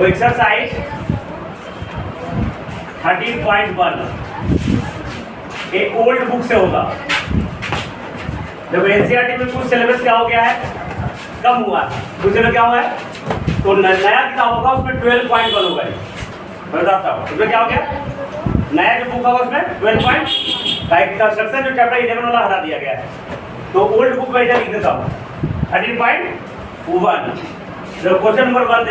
देखो एक्सरसाइज 13.1 ये old book से होगा। देखो एनसीईआरटी में कुछ सिलेबस क्या हो गया है, कम हुआ है। कुछ सिलेबस क्या हुआ है, तो नया किताब होगा उसमें 12.1 होगा। मैं बताता हूँ उसमें क्या हो गया, नया जो बुक होगा उसमें 12.1 कंस्ट्रक्शन जो चैप्टर 11 वाला हटा दिया गया है। तो ओल्ड बुक में लिख देता हूँ 13.1। क्वेश्चन नंबर 1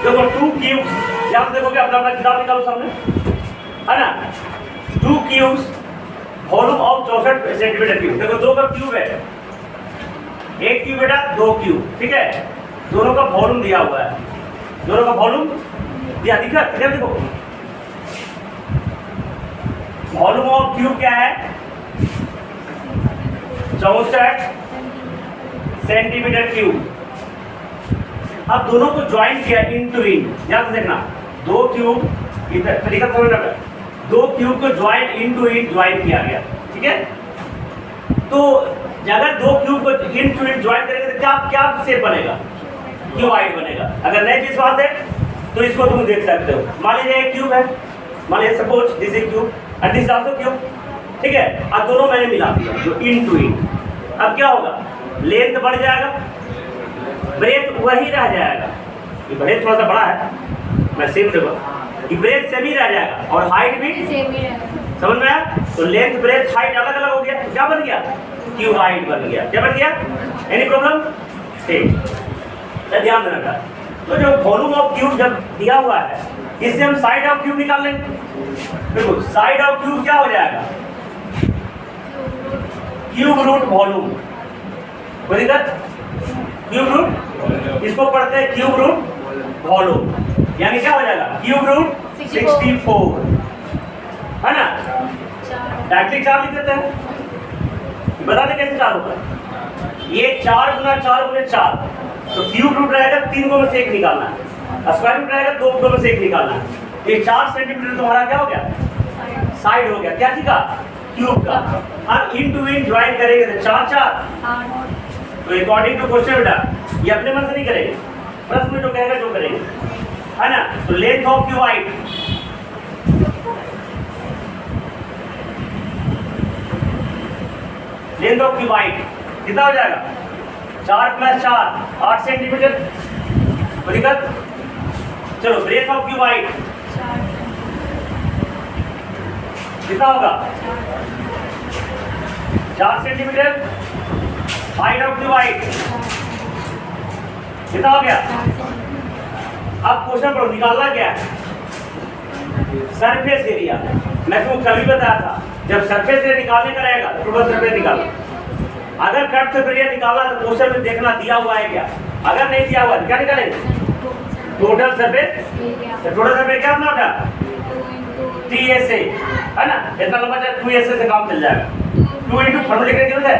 देखो 2 क्यूब्स, यहाँ देखोगे अपना अपना किताब निकालो सामने, है ना। 2 cubes volume of 64 centimetre cube. देखो 2 का क्यूब है, एक क्यूब बेटा 2 क्यूब, ठीक है। दोनों का वॉल्यूम दिया हुआ है, दोनों का वॉल्यूम दिया दिखा, देखो वॉल्यूम ऑफ क्यूब क्या है 64 सेंटीमीटर क्यूब। अब दोनों को ज्वाइन किया इनटू इन, ध्यान से देखना 2 क्यूब तरीका समझना, 2 क्यूब को ज्वाइन इनटू इन ज्वाइन किया गया, ठीक है। तो अगर 2 क्यूब को इनटू इन ज्वाइन करेंगे तो क्या क्या शेप बनेगा, क्यूबॉइड बनेगा। अगर नई चीज बात है तो इसको तुम देख सकते हो। मान लीजिए एक क्यूब है, मान लीजिए suppose this is cube and this also cube, ठीक है। अब दोनों मैंने मिला दिया जो इनटू इन। अब क्या होगा, लेंथ बढ़ जाएगा, ब्रेथ वही रह जाएगा। ये ब्रेथ थोड़ा सा बड़ा है, मैं सेम देखो, ये ब्रेथ सेम ही रह जाएगा और हाइट भी सेम ही रहेगा, समझ में आया। तो लेंथ ब्रेथ हाइट अलग अलग हो गया, तो क्या बन गया, क्यूबॉइड बन गया। क्या बन गया, एनी प्रॉब्लम, ठीक। ध्यान देना, तो जो वॉल्यूम ऑफ क्यूब जब दिया हुआ है इससे हम साइड ऑफ क्यूब निकाल लेंगे। देखो साइड ऑफ क्यूब क्या हो जाएगा, क्यूब रूट वॉल्यूम, कोई दिक्कत, क्यूब रूट, इसको पढ़ते हैं क्यूब रूट वॉल्यूम, यानी क्या हो जाएगा क्यूब रूट 64, है ना। डायरेक्टली 4 लिख देते हैं, बता दें कैसे 4 होगा। ये 4 गुना 4 गुना 4, तो क्यूब रूट रहेगा 3 को में से 1 निकालना है, स्क्वायर रूट रहेगा 2 को में से 1 निकालना है। ये 4 सेंटीमीटर तुम्हारा क्या हो गया, साइड हो गया, क्या चीज का, क्यूब का। अब इन टू इन ज्वाइन करेंगे तो 4 4, तो अकॉर्डिंग टू क्वेश्चन बेटा ये अपने मन से नहीं करेंगे, प्रश्न में जो कहेगा जो करेंगे, है ना। तो length of cuboid, length of cuboid कितना हो जाएगा, 4 + 4 8 सेंटीमीटर, दिक्कत। चलो ब्रेथ ऑफ क्यूबॉइड कितना होगा, 4 सेंटीमीटर। हाइट ऑफ क्यूबॉइड कितना हो गया। अब क्वेश्चन पढ़ो, निकालना क्या है, सरफेस एरिया। मैं तुमको कल भी बताया था, जब सरफेस एरिया निकालने का रहेगा तो टोटल सरफेस निकालना। अगर कट सरफेस एरिया निकालना तो क्वेश्चन में देखना दिया हुआ है क्या, अगर नहीं दिया हुआ है क्या निकालेंगे, टोटल सरफेस। टोटल सरफेस क्या होता है, TSA, है ना। इतना लंबा चाहे 2SA से काम चल जाएगा। 2 × फॉर्मूला लिखने की जरूरत है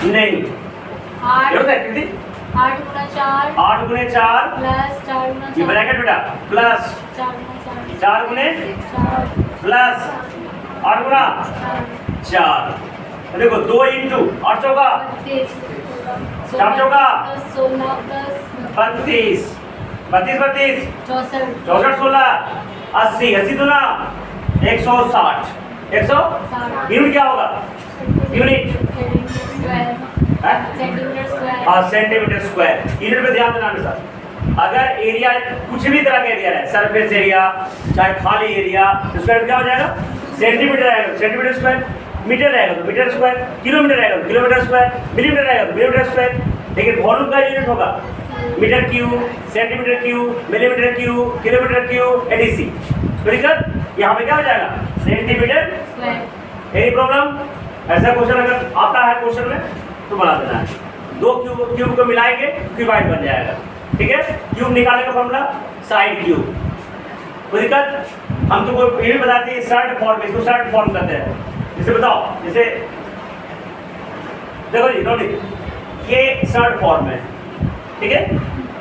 नहीं, जरूरत है कितनी, 8 × 4 प्लस 4 × 4 ये ब्रैकेट बेटा प्लस 4 × प्लस 8 × 4। देखो 2 × 8 चौका 4 चौका 32 32 64 16 80 80 दूना 160 यूनिट क्या होगा, यूनिट सेंटीमीटर स्क्वायर। यूनिट में ध्यान देना हमेशा। अगर एरिया कुछ भी तरह का एरिया है, सरफेस एरिया चाहे खाली एरिया, स्क्वायर क्या हो जाएगा, सेंटीमीटर रहेगा सेंटीमीटर स्क्वायर, मीटर रहेगा तो मीटर स्क्वायर, किलोमीटर रहेगा तो किलोमीटर स्क्वायर, मिलीमीटर रहेगा तो मिलीमीटर स्क्वायर। लेकिन वॉल्यूम का यूनिट होगा metre cube, centimetre cube, millimetre cube, kilometre cube, etc। तो दिक्कत यहाँ पे क्या हो जाएगा, सेंटीमीटर स्क्वायर। एनी प्रॉब्लम, ऐसा क्वेश्चन अगर आता है क्वेश्चन में तो बना देना है। 2 क्यूब को मिलाएंगे क्यूबॉइड बन जाएगा, ठीक है। क्यूब निकालने का फॉर्मूला साइड क्यूब। कोई दिक्कत, हम तुमको ये भी बताते हैं शर्ट फॉर्म, इसको शर्ट फॉर्म करते हैं। जैसे बताओ, जैसे देखो जी नोट, ये शर्ट फॉर्म है, ठीक है।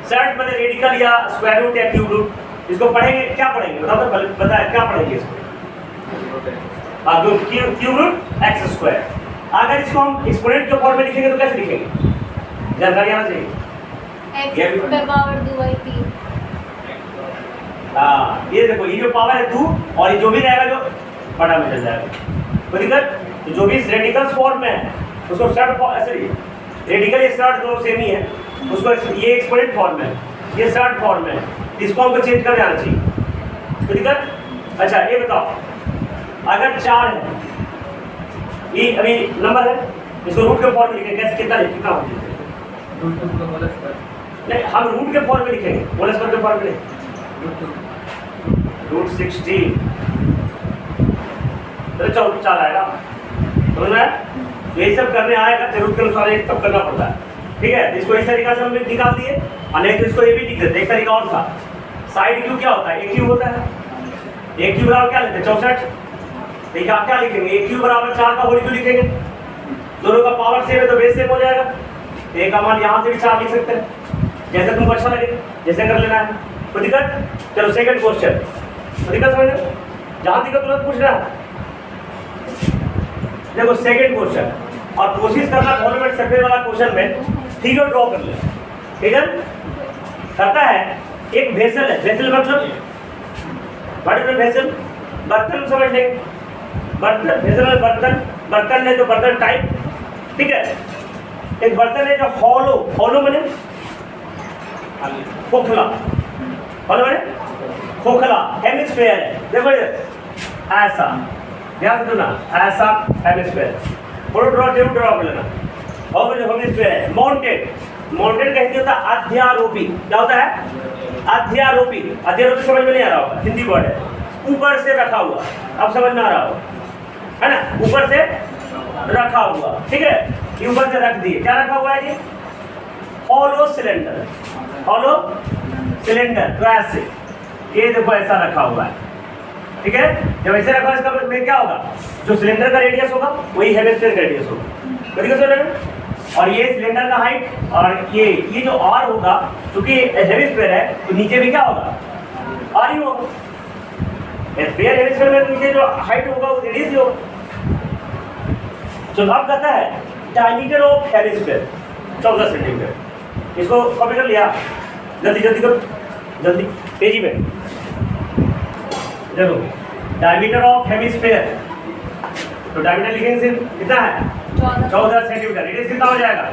शर्ट मतलब रेडिकल या स्क्वायर रूट या क्यूब रूट, इसको पढ़ेंगे क्या पढ़ेंगे बताओ तो, बताया क्या पढ़ेंगे इसको, क्यूब रूट x²। अगर इसको हम एक्सपोनेंट के फॉर्म में लिखेंगे तो कैसे लिखेंगे, जानकारी आना चाहिए। x ये भी पे पावर 2/3। हाँ, ये देखो, ये जो पावर है 2 और ये जो भी रहेगा जो बड़ा में चल जाएगा। कोई दिक्कत? तो जो भी रेडिकल्स फॉर्म में है उसको शॉर्ट फॉर्म, सॉरी रेडिकल ये शॉर्ट दोनों सेम ही है, उसको ये एक्सपोनेंट फॉर्म में है, ये शॉर्ट फॉर्म में है, इसको हमको चेंज कर देना चाहिए। कोई दिक्कत? अच्छा ये बताओ, अगर 4 है, ये अभी नंबर है, इसको रूट के फॉर्म में लिखेंगे, कैसे कितना लिखना होगा? नहीं, हम रूट के फॉर्म में लिखेंगे, होल स्क्वायर के फॉर्म में रूट 16 तो 4 आएगा। समझ में आया? तो यही सब करने आएगा, जरूरत के अनुसार ये सब करना पड़ता है। ठीक है, इसको इस तरीका से हम निकाल दिए, और नहीं तो इसको ये भी लिख देते। एक तरीका और था, साइड क्यू क्या होता है? ए क्यू होता है। ए क्यू बराबर क्या लेते हैं? 64। देखिए आप क्या लिखेंगे? ए क्यू बराबर 4 का होल क्यू लिखेंगे, दोनों का पावर सेम है तो बेस सेम हो जाएगा। ए का मान यहाँ से भी 4 लिख सकते हैं, जैसे तुमको अच्छा लगे, जैसे कर लेना है। कोई दिक्कत? चलो सेकंड क्वेश्चन, कोई दिक्कत समझ लो, जहाँ दिक्कत तुरंत पूछ रहा है। देखो सेकंड क्वेश्चन, और कोशिश करना कॉन्वेंट सर्फेस वाला क्वेश्चन में फिगर ड्रॉ कर ले। फिगर करता है, एक वेसल है, वेसल मतलब बड़े वेसल, बर्तन समझ लेंगे, बर्तन, वेसल में बर्तन, बर्तन है जो बर्तन टाइप, ठीक है। एक बर्तन है जो हॉलो, हॉलो माने खोखला, हॉलो माने खोखला, हेमिस्फीयर है। देखो ऐसा, ध्यान दो ना, ऐसा हेमिस्फीयर, फोटो ड्रॉ जरूर ड्रॉ कर लेना। और जो हेमिस्फीयर है, माउंटेड, माउंटेड का हिंदी होता है अध्यारोपी। क्या होता है? अध्यारोपी। अध्यारोपी समझ में नहीं आ रहा होगा, हिंदी वर्ड है, ऊपर से रखा हुआ। अब समझ में आ रहा होगा, है ना? ऊपर से रखा हुआ, ठीक है, ये ऊपर से रख दिए। क्या रखा हुआ है जी? Hollow cylinder, hollow cylinder. तो ऐसे ये देखो ऐसा रखा हुआ है, ठीक है। जब ऐसे रखा इसका मतलब क्या होगा? जो सिलेंडर का रेडियस होगा वही हेमिस्फीयर का रेडियस होगा। करिए सर, और ये सिलेंडर का हाइट, और ये जो आर होगा, क्योंकि हेमिस्फीयर है तो नीचे भी क्या होगा? आर ही होगा। स्फीयर हेमिस्फीयर में नीचे जो हाइट होगा वो रेडियस ही होगा। तो अब कहता है डायमीटर ऑफ हेमिस्फीयर 14 सेंटीमीटर। इसको कॉपी कर लिया, जल्दी जल्दी करो, जल्दी तेजी में। देखो डायमीटर ऑफ हेमिस्फीयर, तो डायमीटर लिखेंगे सिर्फ कितना है? 14 सेंटीमीटर। रेडियस कितना हो जाएगा?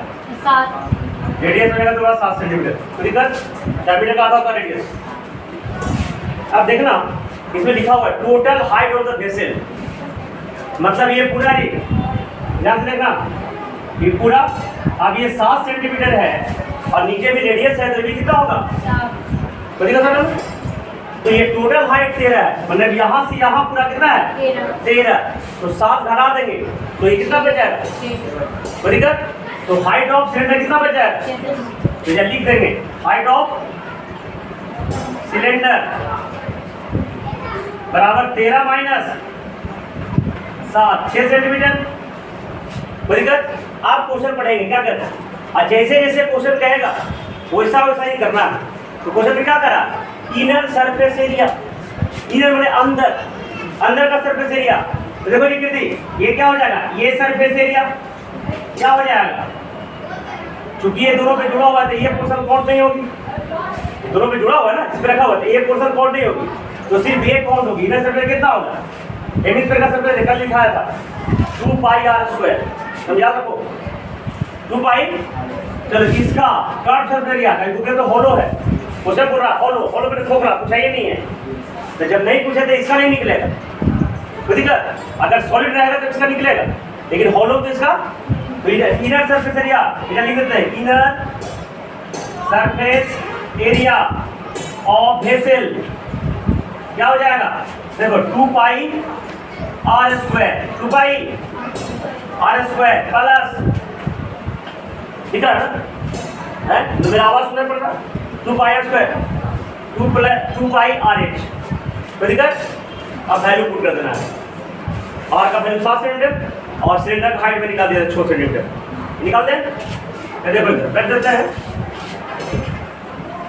7। रेडियस हो जाएगा तो 7 सेंटीमीटर। तो दिक्कत, डायमीटर का आधा होता है रेडियस। अब देखना इसमें लिखा हुआ है total height of the vessel, मतलब ये पूरा ही ध्यान से देखना, ये पूरा। अब ये 7 सेंटीमीटर है और नीचे भी रेडियस है, तो ये कितना होगा? 7। तो दिक्कत है ना? तो ये टोटल हाइट 13 है, मतलब यहाँ से यहाँ पूरा कितना है? 13। तो 7 घटा देंगे तो ये कितना बच जाएगा? 6। कोई दिक्कत? तो हाइट ऑफ सिलेंडर कितना बच जाएगा? तो ये लिख देंगे, हाइट ऑफ सिलेंडर बराबर 13 माइनस 7, 6 सेंटीमीटर। कोई दिक्कत? आप क्वेश्चन पढ़ेंगे क्या करना है, और जैसे जैसे क्वेश्चन कहेगा वैसा वैसा ही करना है। तो क्वेश्चन में क्या करा? इनर सरफेस एरिया, इनर माने अंदर, अंदर का सरफेस एरिया। तो देखो ये कितनी, ये क्या हो जाएगा? ये सरफेस एरिया क्या हो जाएगा? क्योंकि ये दोनों पे जुड़ा हुआ है तो ये पोर्शन काउंट नहीं होगी, दोनों पे जुड़ा हुआ है ना, इस पे रखा हुआ है, ये पोर्शन काउंट नहीं होगी, तो सिर्फ ये काउंट होगी। इनर सरफेस कितना होगा? हेमिस्फीयर का सरफेस निकल लिखा था 2 पाई आर स्क्वायर, समझा सको 2 पाई। चलो इसका कर्व सरफेस एरिया का तो होलो है, क्वेश्चन बोल रहा होलो, होलो में खोखला पूछा ये नहीं है, तो जब नहीं पूछे तो इसका नहीं निकलेगा। कोई दिक्कत? अगर सॉलिड रहेगा तो इसका निकलेगा, लेकिन होलो तो इसका। तो इनर सरफेस एरिया इधर लिख देते हैं, inner surface area of vessel क्या हो जाएगा? देखो 2 pi r square, 2 pi r square plus, ठीक है ना? तो मेरा आवाज सुनाई पड़ रहा? 2 pi r square 2 pi r h. कोई दिक्कत? अब वैल्यू पुट कर देना है, आर का वैल्यू 7 सेंटीमीटर और सिलेंडर का हाइट में निकाल दिया 6 सेंटीमीटर। निकाल दें, बैठ देते हैं।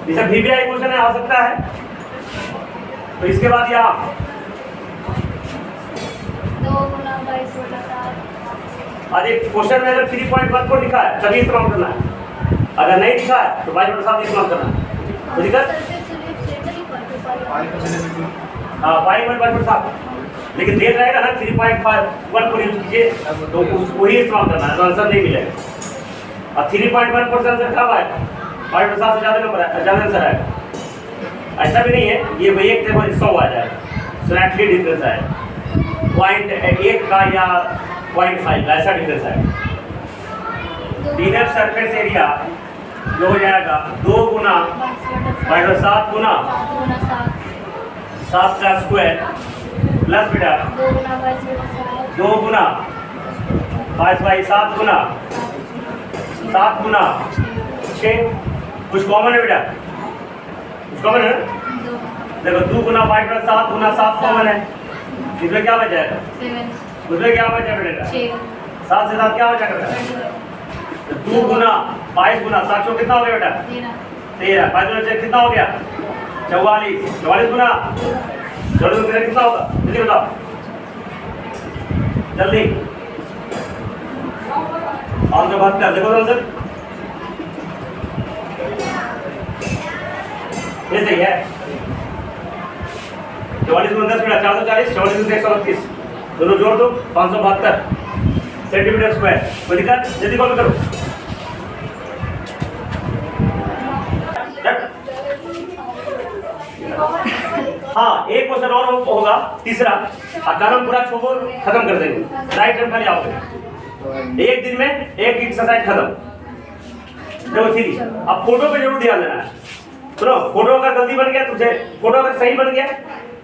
ये सब VBI क्वेश्चन है, आ सकता है। तो इसके बाद यहाँ 2 गुना 22/7। आज एक क्वेश्चन में अगर 3.14 लिखा है तभी इस्तेमाल करना है। अगर नहीं दिखा है तो 5/7 इस्तेमाल करना है। तो दिक्कत हाँ 5/7, लेकिन देर रहेगा ना 3.1 को यूज कीजिए तो वही इस्तेमाल करना है, तो आंसर नहीं मिलेगा। और 3.1% आंसर कब आए? 5/7 से ज़्यादा नंबर है, ज़्यादा आंसर है। ऐसा भी नहीं है ये वही एक थे 100 आ जाएगा, स्लाइटली डिफरेंस है 0.1 का या 0.5 का, ऐसा डिफरेंस है। इनर सरफेस एरिया जो हो जाएगा 2 गुना 5/7 गुना 7 का स्क्वायर प्लस बेटा 2 गुना 5/7 गुना 7 गुना 6। कुछ कॉमन है बेटा? कुछ कॉमन है ना? देखो 2 गुना 5/7 गुना 7 कॉमन है, इसमें क्या बच जाएगा? उसमें क्या बच जाएगा? 7 से 7 क्या बचा करता? 2 गुना 22 गुना 7 कितना हो गया बेटा? 13। 5 गुना 6 कितना हो गया? 44। 44 गुना 44 गुना कितना होगा? जल्दी बताओ जल्दी। और जो बात कर देखो आंसर ये सही है। 44 गुना 10 बेटा 440, 44 गुना 132 दोनों जोड़ दो 572 सेंटीमीटर स्क्वायर। कोई दिक्कत? जल्दी कॉल करो। हाँ एक क्वेश्चन और होगा तीसरा, कलम पूरा छोड़ खत्म कर देंगे, राइट हैंड खाली आओगे। एक दिन में एक एक्सरसाइज खत्म। देखो ठीक, अब फोटो पे जरूर ध्यान देना है। सुनो, फोटो अगर गलती बन गया तुझे, फोटो अगर सही बन गया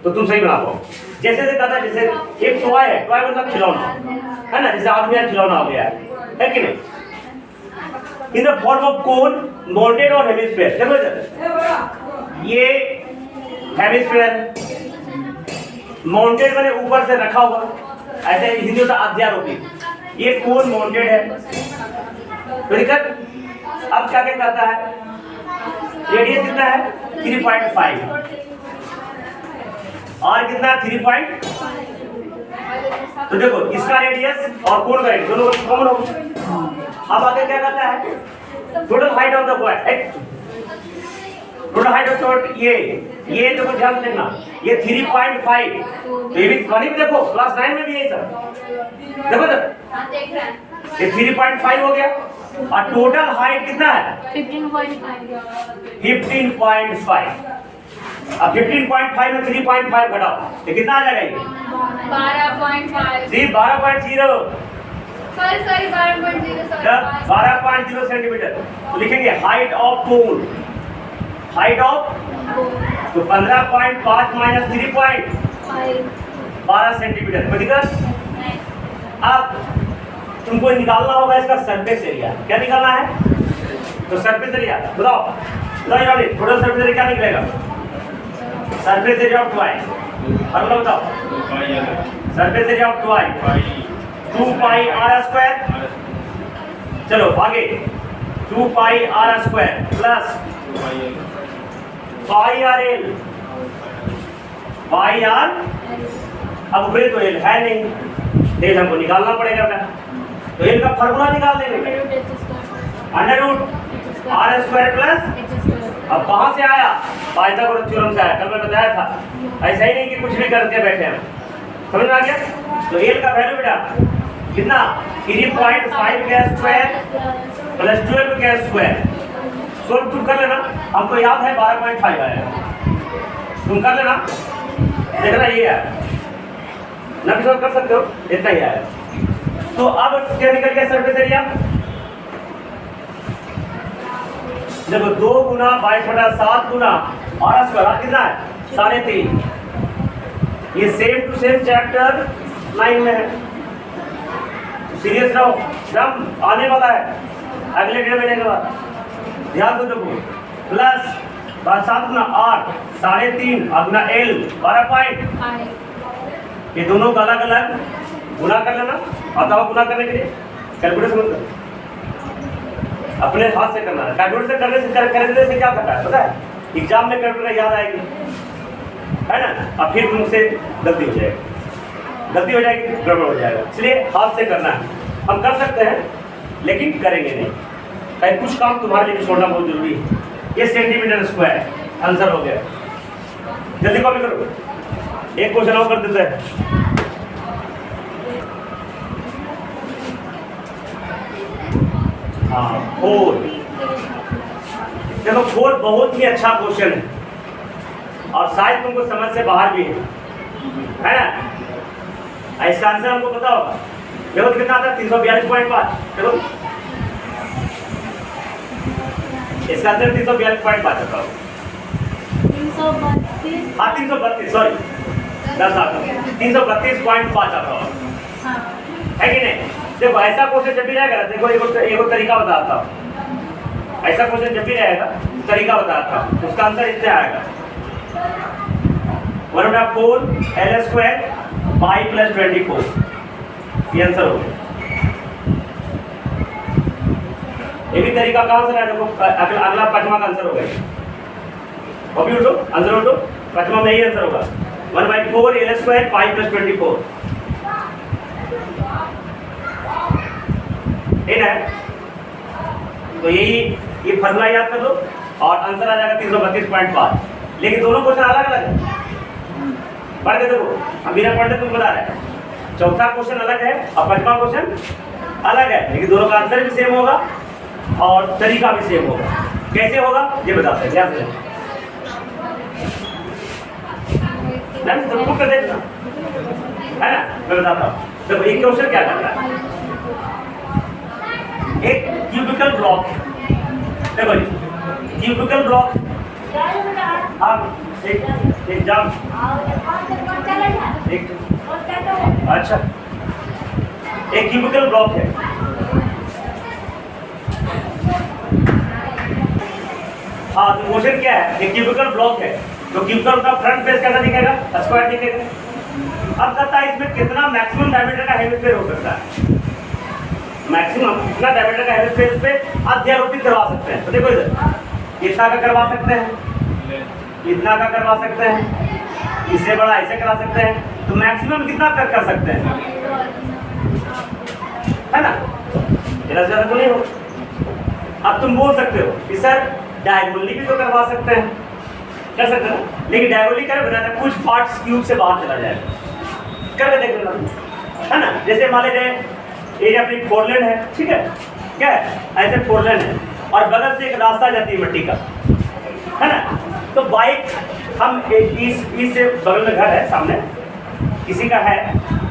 तो तुम सही बना पाओ। जैसे कहता है जैसे एक टॉय है, टॉय मतलब खिलौना है ना, जैसे आदमी का खिलौना हो गया है कि नहीं? In the form of cone, mounted और हेमिस्फीयर। देखो इधर ये हेमिस्फीयर, माउंटेड मैंने ऊपर से रखा हुआ, ऐसे हिंदी होता अध्यारोपी। ये कोन माउंटेड है, तो दिक्कत। अब क्या क्या करता है? रेडियस कितना है? 3.5 और कितना 3. तो देखो इसका रेडियस और कोण का रेडियस दोनों कॉमन होगा। अब आगे क्या करता है? Total height of the boy, total height of shot ये देखो ध्यान देना, ये 3.5। तो ये भी कहीं भी देखो क्लास 9 में भी यही सब देखो तो ये 3.5 हो गया और टोटल हाइट कितना है? 15.5। अब 15.5 में 3.5 घटाओ तो कितना आ जाएगा ये? 12.5। जी 12.0 सॉरी 12.0 12.0 सेंटीमीटर। तो लिखेंगे height of cone, height of तो 15.5 माइनस 3.5 12 सेंटीमीटर। कोई दिक्कत? अब तुमको निकालना होगा इसका सरफेस एरिया। क्या निकालना है? तो सरफेस एरिया बताओ, टोटल सरफेस एरिया क्या निकलेगा? सरफेस एरिया ऑफ टॉय, अगला बताओ। Surface area of toy 2 pi r square. चलो आगे 2 पाई r स्क्वायर प्लस पाई r l, पाई r। अब ऊपरी तो l है नहीं, l हमको निकालना पड़ेगा बेटा, तो l का फार्मूला निकाल देंगे, under root r square plus. अब कहाँ से आया? पाइथागोरस थ्योरम से आया, कल मैं बताया था। ऐसा ही नहीं कि कुछ भी करके बैठे हैं, समझ में आ गया? तो l का वैल्यू बेटा कितना? 3.5 का स्क्वायर प्लस 12 का स्क्वायर। सोल्व तुम कर लेना, हमको याद है 12.5 आया, तुम कर लेना, देखना ये है ना, भी सोल्व कर सकते हो, इतना ही आया। तो अब क्या निकल गया सरफेस एरिया? देखो 2 गुना 22/7 गुना r स्क्वायर कितना है? 3.5। ये सेम टू सेम चैप्टर 9 में है, सीरियस रहो, एग्जाम आने वाला है अगले 1.5 महीने के बाद, ध्यान दो। देखो प्लस 7 गुना 8 3.5 गुना l 12. ये दोनों का अलग अलग गुना कर लेना, आता हो गुना करने के लिए कैलकुलेशन मत करो, अपने हाथ से करना है। कैलकुलेशन करने से क्या करता है पता है? एग्जाम में कैलकुलेटर याद आएगी, है ना? अब फिर तुमसे गलती हो जाएगी, गड़बड़ हो जाएगा, इसलिए हाथ से करना है। हम कर सकते हैं लेकिन करेंगे नहीं, कहीं कुछ काम तुम्हारे लिए भी छोड़ना बहुत जरूरी है। ये सेंटीमीटर स्क्वायर आंसर हो गया। जल्दी कॉपी करो, एक क्वेश्चन और कर देते हैं। हाँ 4, देखो 4 बहुत ही अच्छा क्वेश्चन है और शायद तुमको समझ से बाहर भी है ना। इसका आंसर हमको पता होगा। देखो कितना आता है 342.5। देखो इसका आंसर 342.5 आता है। 332। हाँ 332, सॉरी 10 आता है, 332.5 आता है। हाँ। है कि नहीं? देखो ऐसा क्वेश्चन जब भी रहेगा, देखो एक तरीका बताता हूँ। ऐसा क्वेश्चन जब भी रहेगा तरीका बताता हूँ, उसका आंसर इससे आएगा 1/4 L² पाई प्लस 24। ये आंसर हो गया। ये भी तरीका कहाँ से आया? देखो अगला पांचवा का आंसर हो गया। कॉपी उठो, आंसर उठो, पांचवा में यही आंसर होगा 1/4 L² पाई प्लस 24। ठीक है, तो ये फॉर्मूला याद कर लो और आंसर आ जाएगा 332.5। लेकिन दोनों क्वेश्चन अलग अलग है। पढ़ के देखो, हम बिना पढ़ने तुम बता रहे हैं। चौथा क्वेश्चन अलग है और पांचवा क्वेश्चन अलग है, लेकिन दोनों का आंसर भी सेम होगा और तरीका भी सेम होगा। कैसे होगा ये बताते हैं, ध्यान से देखना है ना। मैं बताता हूँ। देखो एक क्वेश्चन क्या करता है, एक क्यूबिकल ब्लॉक है। देखो जी क्यूबिकल ब्लॉक, आप एक जाम एक, अच्छा एक क्यूबिकल ब्लॉक है। हाँ तो क्वेश्चन क्या है, एक क्यूबिकल ब्लॉक है तो क्यूबिकल का फ्रंट फेस कैसा दिखेगा? स्क्वायर दिखेगा। अब कहता है इसमें कितना मैक्सिमम डायमीटर का हेमिस्फीयर हो सकता है। मैक्सिमम कितना डायमीटर का हेमिस्फीयर पे अध्यारोपित करवा सकते हैं। तो देखो इधर इतना का करवा सकते हैं, इतना का करवा सकते हैं, इससे बड़ा ऐसे करा सकते हैं। तो मैक्सिमम कितना कर सकते हैं, है ना? इतना ज्यादा तो नहीं हो। अब तुम बोल सकते हो कि सर डायगोनली भी तो करवा सकते हैं, कर सकते हैं, लेकिन डायगोनली कर बनाना कुछ पार्ट्स क्यूब से बाहर चला जाएगा। करके देख लेना, है ना। जैसे मान लीजिए ये अपनी फोरलेन है, ठीक है, क्या है ऐसे फोरलेन है और बगल से एक रास्ता जाती है मिट्टी का, है ना। तो बाइक हम इस बगल में घर है सामने किसी का है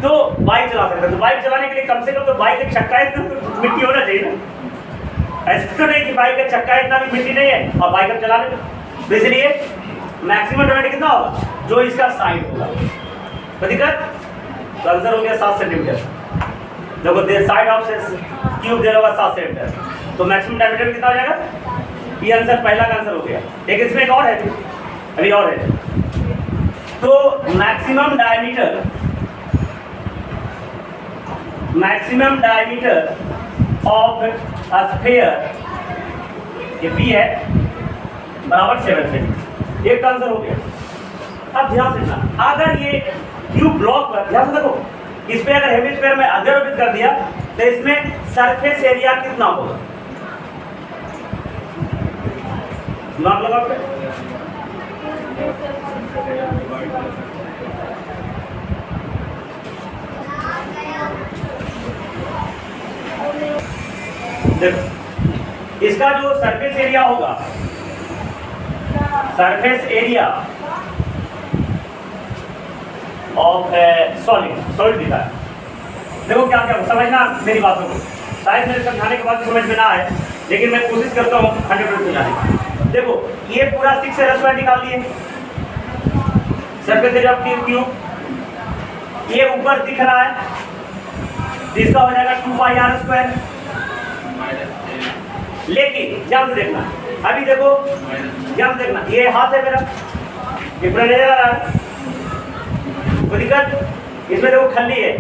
तो बाइक चला सकते हैं। तो बाइक चलाने के लिए कम से कम तो बाइक एक चक्का है तो मिट्टी होना चाहिए ना। ऐसा तो नहीं कि बाइक का चक्का इतना भी मिट्टी नहीं है और बाइक हम चला लेते। तो इसलिए मैक्सिमम डायमीटर कितना होगा? जो इसका साइड होगा। तो दिक्कत, तो आंसर हो गया 7 सेंटीमीटर। देखो their side of cube there होगा 7 सेंटीमीटर। तो मैक्सिमम डायमीटर कितना हो जाएगा? ये आंसर पहला का आंसर हो गया। लेकिन इसमें एक और है, अभी और है। तो मैक्सिमम डायमीटर ऑफ स्फीयर ये बी है बराबर 7 सेंटीमीटर। एक का आंसर हो गया। अब ध्यान से देखना, अगर ये क्यूब ब्लॉक पर ध्यान से देखो, इस पे अगर हेमिस्फीयर में अध्यारोपित कर दिया तो इसमें सरफेस एरिया कितना होगा? दिमाग लगाओ। देखो इसका जो सरफेस एरिया होगा, सरफेस एरिया ऑफ सॉलिड लिखा है। देखो क्या क्या समझना मेरी बातों को, शायद मेरे समझाने के बाद समझ में ना आए, लेकिन मैं कोशिश करता हूँ 100% समझाने की। देखो ये पूरा 6L² निकाल दिए, सरफेस एरिया ऑफ क्यूब। ये ऊपर दिख रहा है, इसका हो जाएगा 2πr²। लेकिन ध्यान से देखना, अभी देखो ध्यान से देखना, ये हाथ है मेरा, ये पूरा नजर आ रहा है। कोई दिक्कत? इसमें देखो खल्ली है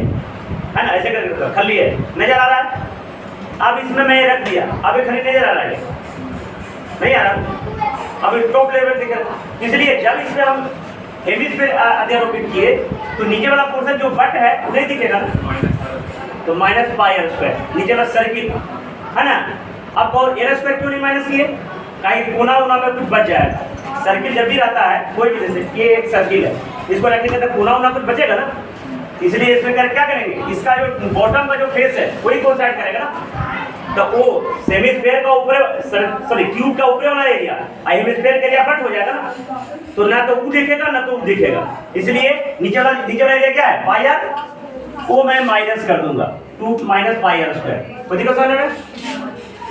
ना, ऐसे करके खल्ली है, नजर आ रहा है। अब इसमें मैं रख दिया, अब ये खल्ली नजर आ रहा है, नहीं आ रहा। अब टॉप लेवल दिख रहा है। इसलिए जब इसमें हम हेमिस्फीयर अध्यारोपित किए तो नीचे वाला पोर्शन जो बट है नहीं दिखेगा, तो -πr²। नीचे वाला सर्किल है ना, अब और एल स्क्वायर क्यों नहीं माइनस किए? कहीं कोना वोना में कुछ बच जाएगा। सर्किल जब भी रहता है कोई भी, जैसे ये एक सर्किल है, इसको रखेंगे तो कोना वोना कुछ बचेगा ना, इसलिए इसमें क्या करेंगे, इसका जो बॉटम का जो फेस है वही कोइंसाइड करेगा ना। तो वो सेमीस्फेयर का ऊपर, सॉरी क्यूब का ऊपर वाला एरिया हेमिस्फेयर के एरिया कट हो जाएगा ना, तो ना तो वो दिखेगा ना तो वो दिखेगा, इसलिए नीचे वाला एरिया क्या है, पाई आर, वो मैं माइनस कर दूंगा 2 माइनस पाई आर स्क्वायर। तो देखो समझ में,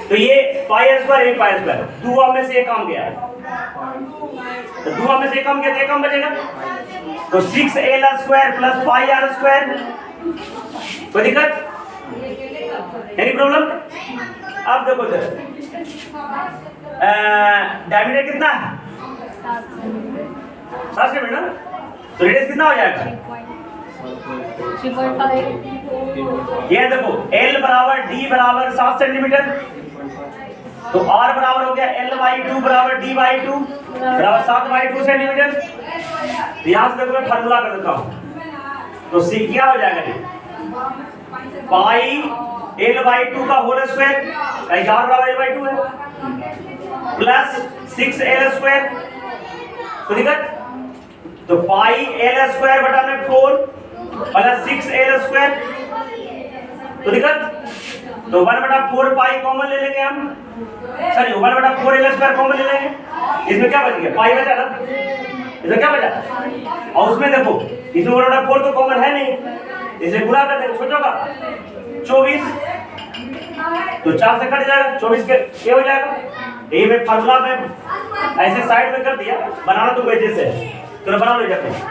तो ये पाई आर स्क्वायर, ये पाई आर स्क्वायर, 2 में से एक कम गया, तो 2 में से एक कम गया तो एक कम बचेगा, तो 6l square plus pi r square. कोई दिक्कत, एनी प्रॉब्लम? अब देखो इधर डायमीटर कितना है, 7 सेंटीमीटर ना, तो रेडियस कितना हो जाएगा, 3.5। ये देखो L बराबर D बराबर 7 सेंटीमीटर, तो R बराबर हो गया L/2 बराबर D/2 बराबर 7/2 सेंटीमीटर। तो यहाँ से देखो मैं फार्मूला कर देता हूँ, तो C क्या हो जाएगा जी, पाई L/2 का होल स्क्वायर, R बराबर L/2 है, प्लस 6l स्क्वायर, तो दिक्कत, तो पाई L स्क्वायर बटा में 4 प्लस 6l स्क्वायर, तो दिक्कत, तो 1/4 पाई कॉमन ले लेंगे हम, सॉरी 1/4 l स्क्वायर कॉमन ले लेंगे, इसमें क्या बच गया, पाई बचा ना, इसमें क्या बचा, और उसमें देखो इसमें 1/4 तो कॉमन है नहीं, इसे गुणा कर देंगे, सोचोगा 24, तो 4 से कट जाएगा, 24 के ये हो जाएगा। ये मैं फार्मूला में ऐसे साइड में कर दिया, बनाना तो वैसे से, तो बना लो जाते हैं।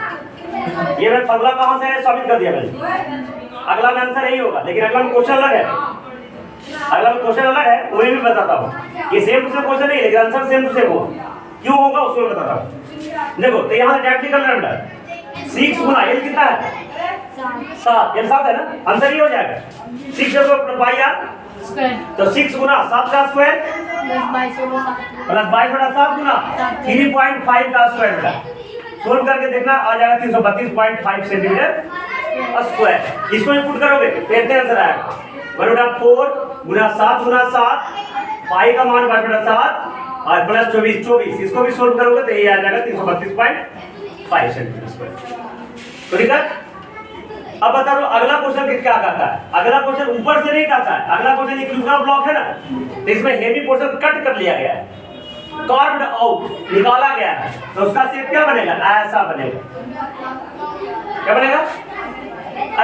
ये मैं फार्मूला कहाँ से है साबित कर दिया मैंने, अगला में आंसर यही होगा, लेकिन अगला में क्वेश्चन अलग है, अगला में क्वेश्चन अलग है, वो भी बताता हूँ। ये सेम टू सेम क्वेश्चन नहीं, लेकिन आंसर सेम टू सेम होगा, क्यों होगा उसको बताता हूँ। देखो तो यहाँ से डायरेक्टली करना बेटा, 6 गुना L कितना है, 7, L 7 है ना, आंसर ये हो जाएगा 6 जब पाई आर स्क्वायर, तो 6 गुना 7 का स्क्वायर प्लस 22/7 गुना 3.5 का स्क्वायर बेटा, सोल्व करके देखना आ जाएगा 332.5 सेंटीमीटर स्क्वायर। इसको भी पुट करोगे तो इतने आंसर आएगा, 1/4 गुना 7 गुना 7, पाई का मान 22/7 और प्लस 24, इसको भी सोल्व करोगे तो ये आ जाएगा 332.5 सेंटीमीटर स्क्वायर। तो ठीक है, अब बता दो अगला क्वेश्चन क्या कहता है, अगला क्वेश्चन ऊपर से नहीं कहता है, अगला क्वेश्चन ये क्यूब का ब्लॉक है ना, तो इसमें हेवी पोर्शन कट कर लिया गया है, कार्व्ड आउट निकाला गया है, तो उसका शेप क्या बनेगा, ऐसा बनेगा, क्या बनेगा,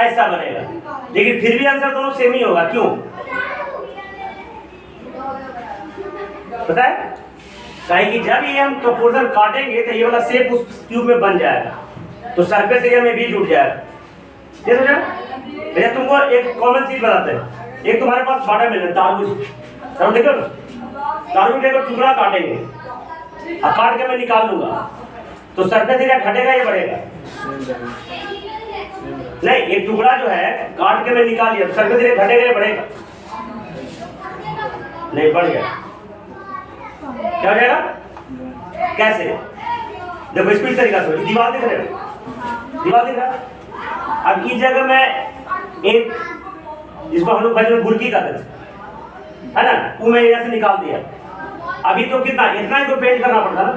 ऐसा बनेगा, लेकिन फिर भी आंसर दोनों सेम ही होगा, क्यों पता है, काहे कि जब ये हम पोर्शन काटेंगे तो ये वाला शेप उस क्यूब में बन जाएगा, तो सरफेस एरिया में भी जुड़ जाएगा। ये समझा, भैया तुमको एक कॉमन चीज बताते हैं, एक तुम्हारे पास बाटा मिल रहा है तारबूज, समझ देखो ना, तारबूज का टुकड़ा काटेंगे और काट के मैं निकाल दूंगा, तो सरफेस एरिया घटेगा या बढ़ेगा, नहीं एक टुकड़ा जो है काट के मैं निकाल लिया, सरफेस एरिया घटेगा या बढ़ेगा, नहीं बढ़ गया, क्या हो जाएगा, कैसे, देखो इस तरीका से दीवार दिख रहे हो, दीवार दिख रहा है, अब इस जगह में एक जिसको हम लोग बचपन में बुर्की कहते थे, है ना, वो मैं यहाँ से निकाल दिया, अभी तो कितना इतना ही तो पेंट करना पड़ता ना,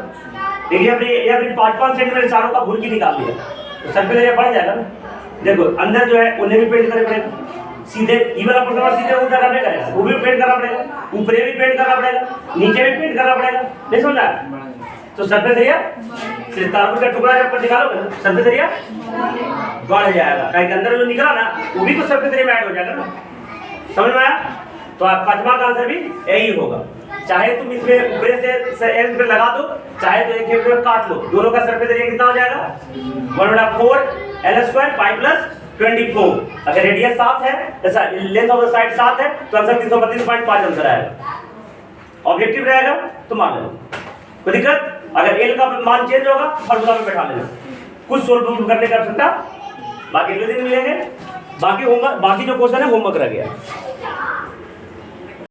देखिए अपनी 5-5 सेंटीमीटर चारों का बुर्की निकाल दिया, तो सरफेस एरिया बढ़ जाएगा ना, देखो अंदर जो है उन्हें भी पेंट करना पड़ेगा, सीधे ई वाला पोर्शन सीधे उधर करना पड़ेगा, वो भी पेंट करना पड़ेगा, ऊपर भी पेंट करना पड़ेगा, नीचे भी पेंट करना पड़ेगा, नहीं समझा, तो सरफेस एरिया सिर्फ तारबूज का टुकड़ा जब निकालोगे सरफेस एरिया बढ़ जाएगा, कहीं के अंदर जो निकला ना वो भी तो सरफेस एरिया में ऐड हो जाएगा ना, समझ में आया, तो आप पांचवा का आंसर भी यही होगा, चाहे तुम इसमें ऊपर से एल पे लगा दो, चाहे तो एक में काट लो, दोनों का सरफेस एरिया कितना हो जाएगा, 1/4 L स्क्वायर पाई प्लस 24, अगर रेडियस 7 है, ऐसा लेंथ ऑफ द साइड 7 है, तो आंसर 332.5 आंसर आएगा, ऑब्जेक्टिव रहेगा तो मान लो, कोई दिक्कत, अगर एल का मान चेंज होगा फॉर्मूला में बैठा लेना, कुछ सोल्व करने का आवश्यकता, बाकी अगले दिन मिलेंगे, बाकी जो क्वेश्चन है होमवर्क रह गया।